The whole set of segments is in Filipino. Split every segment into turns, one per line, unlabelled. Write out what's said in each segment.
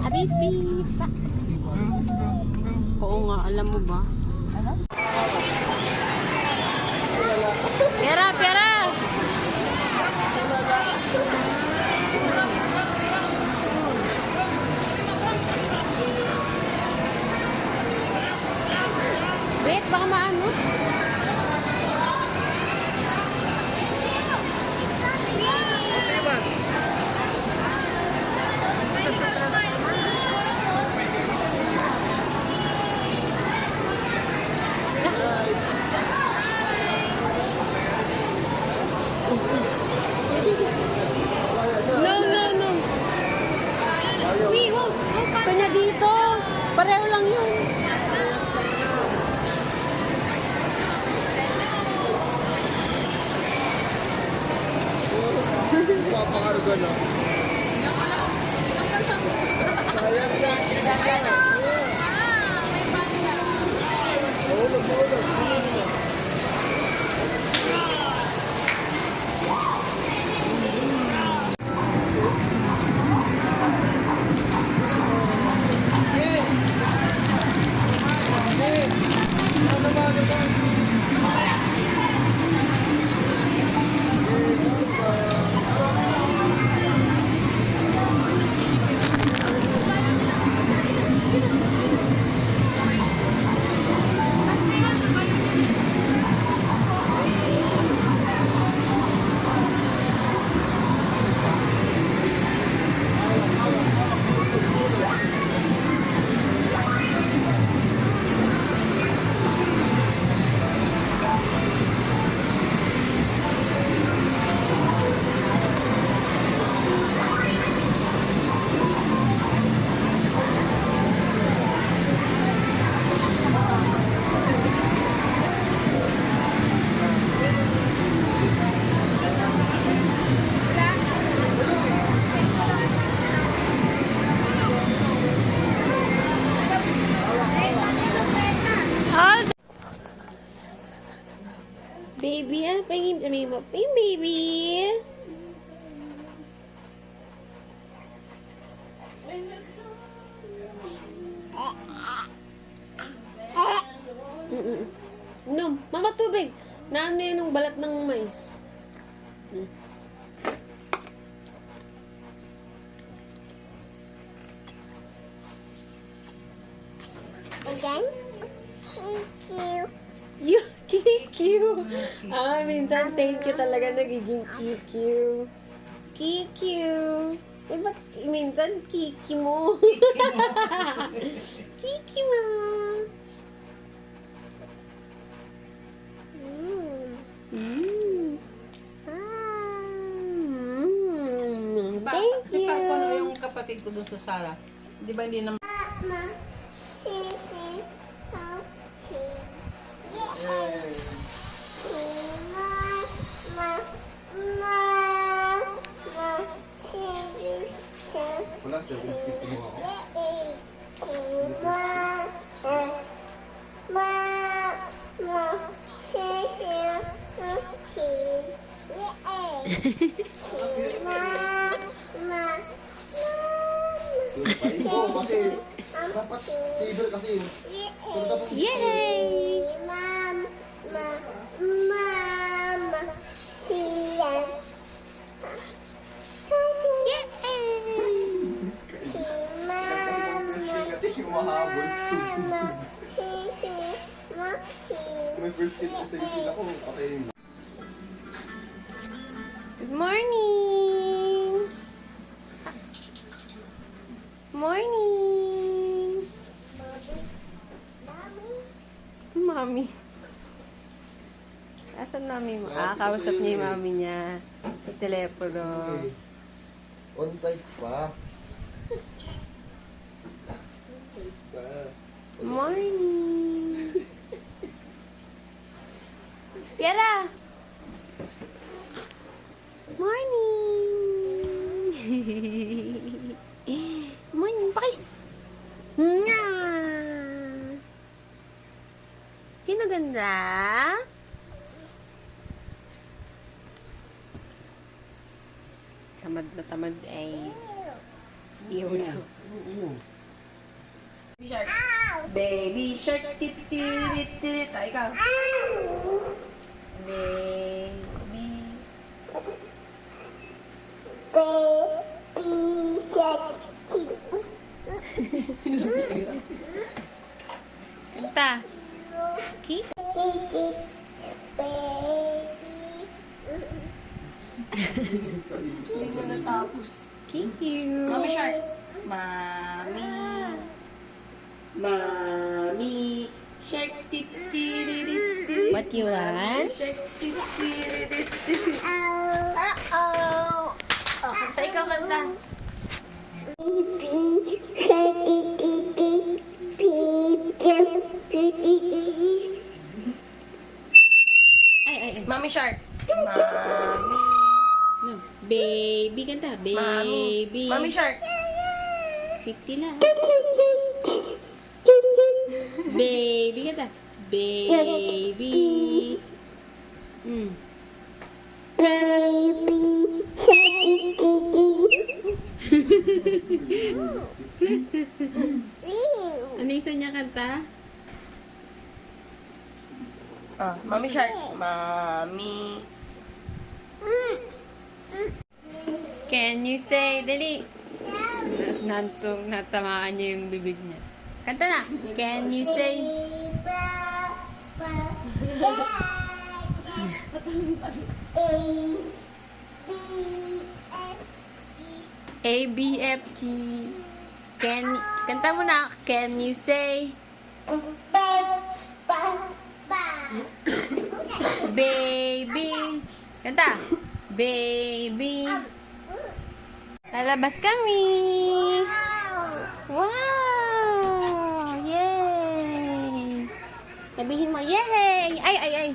Habibi. Oo nga, alam mo ba? Pera, pera! Wait, baka maano? No, no, no. Wait, wag. Kanya dito. Pareho lang yun.
Papakarga na. Sayang na. Maulog, maulog.
Baby, ano pa yung baby? No, mama tubig. Naano yun yung balat ng mais?
Again? Kiki.
You, Kikyu. Ah, minsan thank you talaga nagiging Kikyu. Kikyu. Eh, ba't minsan Kiki mo? Kiki mo. Thank you.
Ano yung kapatid ko doon sa Sara? Di ba hindi naman?
Mama. Kiki.
Wala siya, biscuit ko mo. Oo, kasi dapat saver kasi yun.
Yay!
May first kid kasi sila ko, patayin.
Good morning! Morning! Mami. Asan mami mo? Ah, kausap niya yung mami niya sa telepono.
On-site pa.
Morning! Kiara! Morning! Morning, pakis! Nga! Pinaganda? Tamad na tamad ay. Iyaw na.
Baby shark. Baby shark. Tit. Ay, ikaw. Baby.
Baby shark.
Kanta. Ki?
Baby.
Hindi ko natapos.
Kikiu.
Mami shark. Mami shark. Tit.
What you want?
Shark. Tit.
Uh-oh.
Oh, kanta ikaw kanta.
Baby shark.
Ay.
Mami shark. Mami.
No. Baby kanta. Baby.
Mami shark.
Piktila. Baby kanta. Baby.
Baby shark.
Ano yung isa niya kanta?
Mami shark. Mami.
Can you say, dali. Natamaan niya yung bibig niya. Kanta na. Can you say, A, B, F, G. Kanta mo na. Can you say, baby. Kanta. Baby. Lalabas kami. Wow! Yay! Sabihin mo, yay! Ay!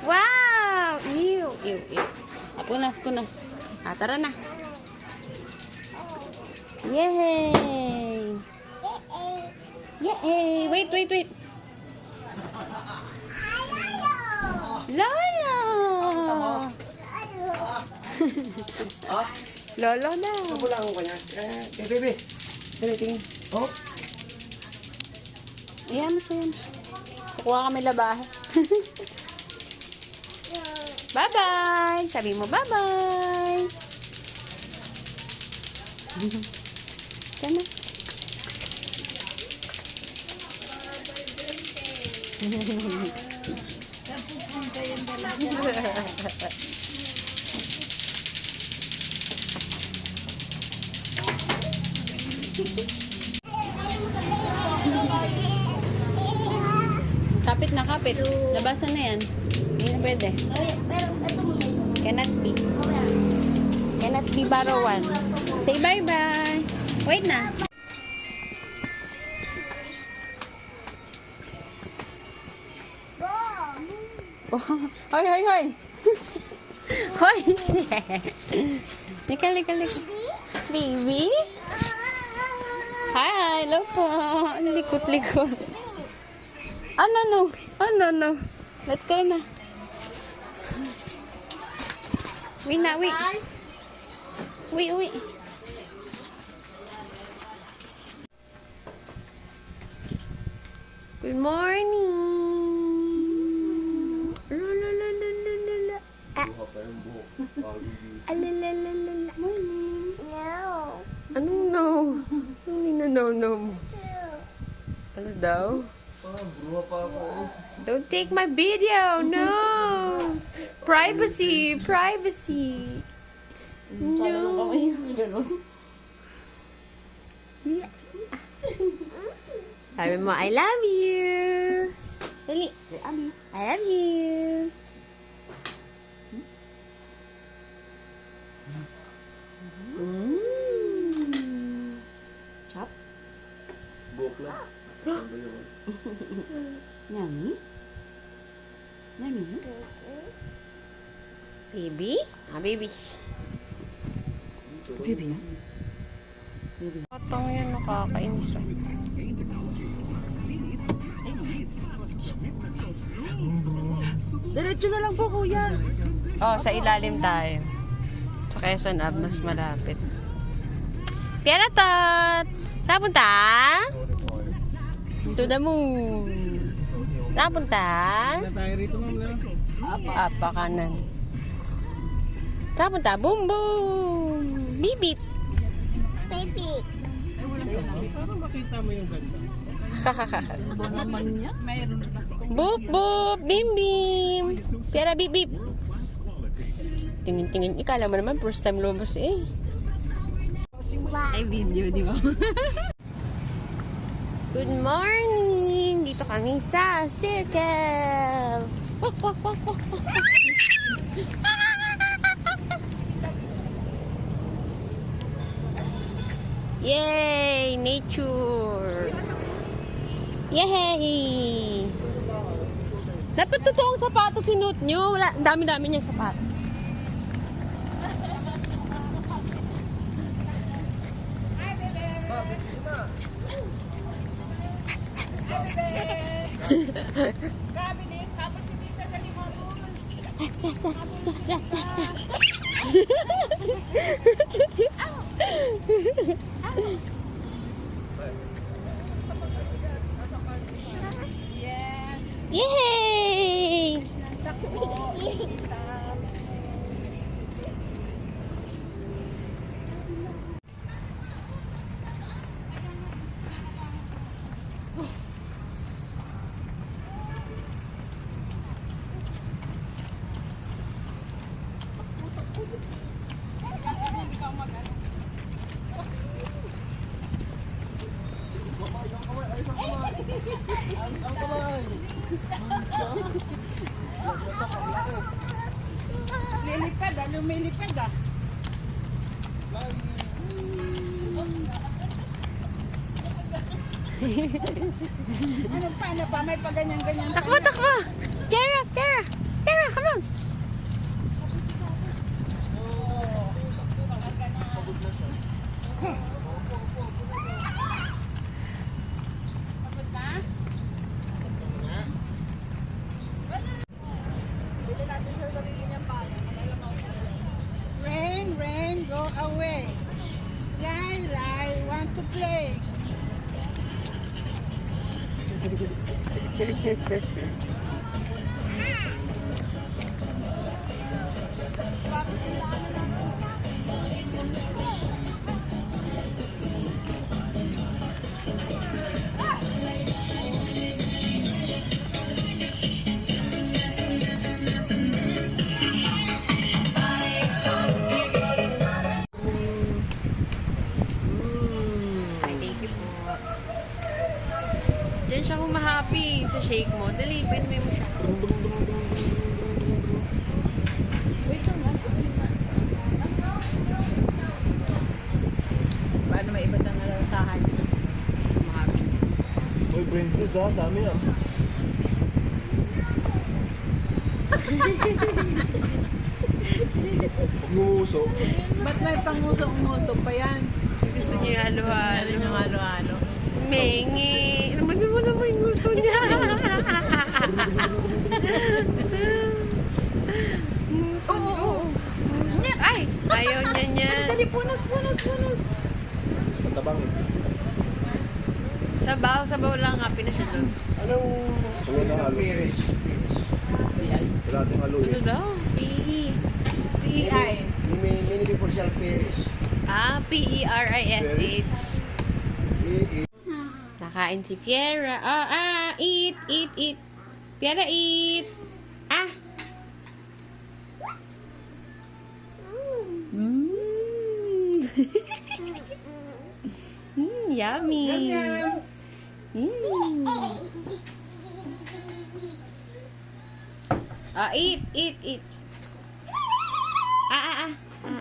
Wow! Ew! Punas. Tara na. Yay! Yay! Wait! Lolo! Lolo na.
Nabulang ko niya. Bebe. Dali, tingin. Oh.
Iyan mo siya. Kukuha kami labahe. Bye-bye! Sabi mo bye-bye! Tama. Kapit na kapit. Labasan na yan. Hindi na pwede. Cannot be. Cannot be barawan. Say bye-bye. Wait na. Oh, hoy. Hoy. Lika. Baby? Hi, hello po. Likot. No. Let's go na. Uwi. Good morning.
Buha pa yung buhok.
Alalalala. Morning.
No.
Anong no? Anong no mo? Ano daw?
Buha pa ako.
Don't take my video. No. Privacy. No. Yeah. Sabi mo, I love you. Dali. I love you. Chop.
Buhok lang. Ano yun?
Yummy. Baby? Baby.
Baby
na? Katang yan, nakakainis.
Diretso na lang po, kuya.
Oh, sa ilalim tayo. Sa Quezon Ave, mas malapit. Piara tot! Saan punta? To the moon. Saan punta?
Tayo rito, ma'am.
Apa kanan. Saan punta? Boom boom! Beep beep!
Baby.
Parang makita mo yung ganda.
Ba naman niya? Mayroon ba?
Boop boop! Bim bim! Piara beep beep! Tingin-tingin. Ikala mo naman first time lumabas eh. Ay video, di ba? Good morning! Dito kami sa circle! Wak, wak, wak, wak, wak. Yay! Nature! Yay! Dapat totoong sapatos sinuot nyo. Wala, ang dami-dami niyang sapatos. Yay!
Lilipad ah, lumilipad ah. Ano pa, ano pa? May paganyan-ganyan.
Takbo, takbo! Kara, Kara! Kara, come on!
Rain, rain, go away. Rai, Rai, want to play.
Ay, thank you po. Diyan siya humahappy sa shake mo. Dali, pwede mo siya.
Paano may iba siyang nalatahan?
Humahappy niya.
Uy, brain freeze ha. Dami ah. Nguso.
Ba't may pangusok-ngusok pa yan?
Gusto niya yung halo-halo.
Ano yung halo-halo?
Mengi. Naman mo naman yung gusto niya. Muso. Oo. Ay! Ayaw niya niya.
Dali, punot.
Matabang.
Sabaw lang. Happy na siya doon.
Anong Pires? Wala ating halo
Ano
eh.
daw?
PE. PEI.
Mini before siya Pires.
Ah, P-E-R-I-S-H.
Eh.
Nakain si Fiera. Eat. Fiera, eat. Ah. Yummy. Eat.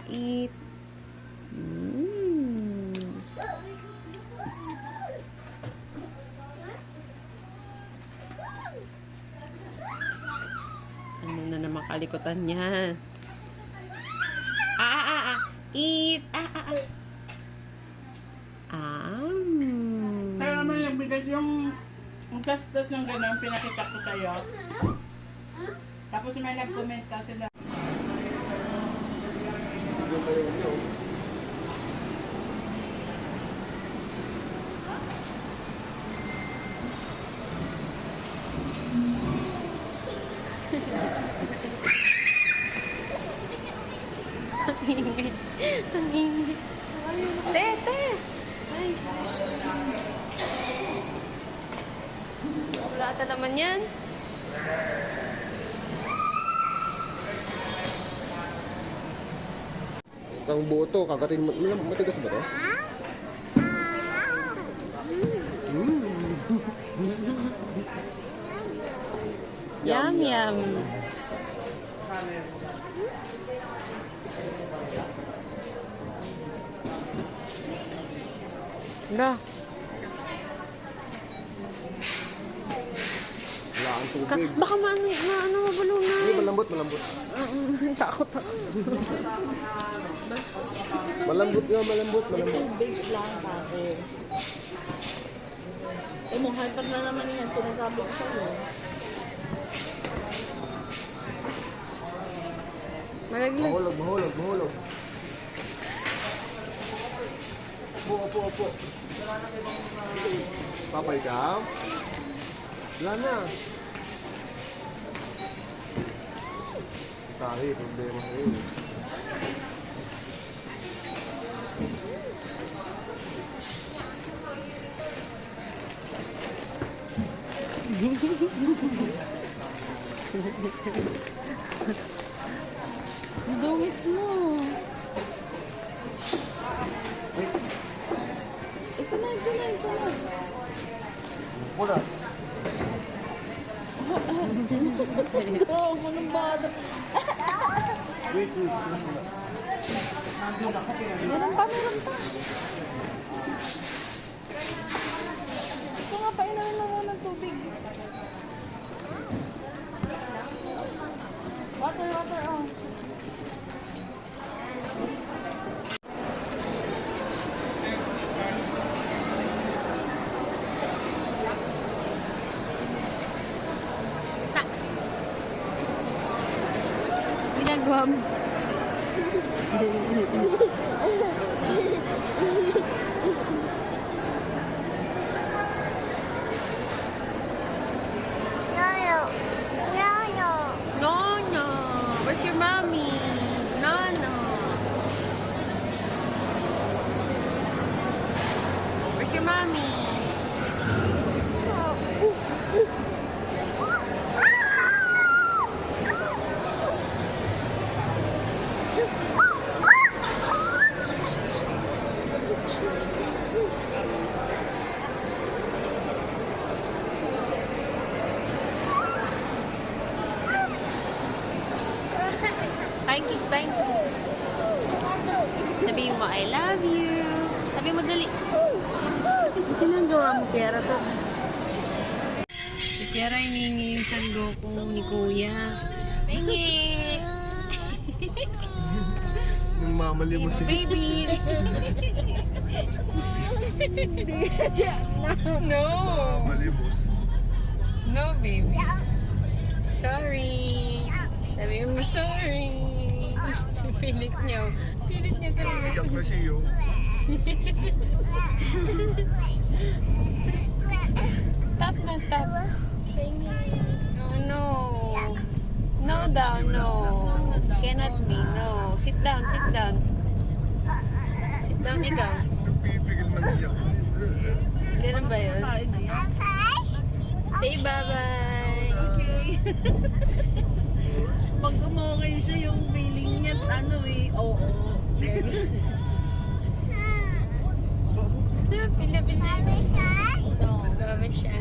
Eat. Ano na naman kalikutan niya? Eat.
Pero naman yung bigas yung plastas ng gano'n, pinakita ko sa'yo. Tapos may nag-comment ka sila.
Ang ingay. Ang ingay. Tete! Ay. Wala ata naman yan.
Isang buo to, kagatin mo. Matigas ba to?
Yum, yum. Wala.
Wala ang tubig.
Baka mabulong na.
Hindi, malambot, malambot.
Takot ako.
Malambot nga, malambot, malambot.
Tubig lang pare. Eh, mo hyper na naman yan. Sinasabi ko sa'yo.
Malaglag.
Mahulog, mahulog, mahulog. Opo, opo, opo. Papay ka? Wala na. Tahi, problema sa iyo.
Dungis mo. Ito na, ito na, ito na.
Wala.
Oo, manong bata.
Wait, wait.
Meron pa, meron pa. Ito nga, pailan na mo ng tubig. Water, water, oh.
Ginagawa mo. No, no. Where's your mommy? No, no. Where's your mommy? Thankies, thankies. Sabihin mo, I love you. Sabihin mo, dali. Ginagawa mo, Piera, to. Si Piera, hiningi yung sanggoko ni Kuya. Hingi!
Yung mamali mo si...
Baby! No!
Malimos.
No, baby. Sorry. Sabihin mo, sorry. Pilit niya. Pilit niya talaga.
Iyak na siya yun.
Stop na, stop. No, no. No daw, no. Cannot be, no. Sit down, sit down. Sit down, ikaw.
Pipigil man iyak.
Ganun ba yun? Say bye-bye.
Okay. Pag umukay siya yung feeling niya, ano eh, oo.
Pila-pila. No, baba siya.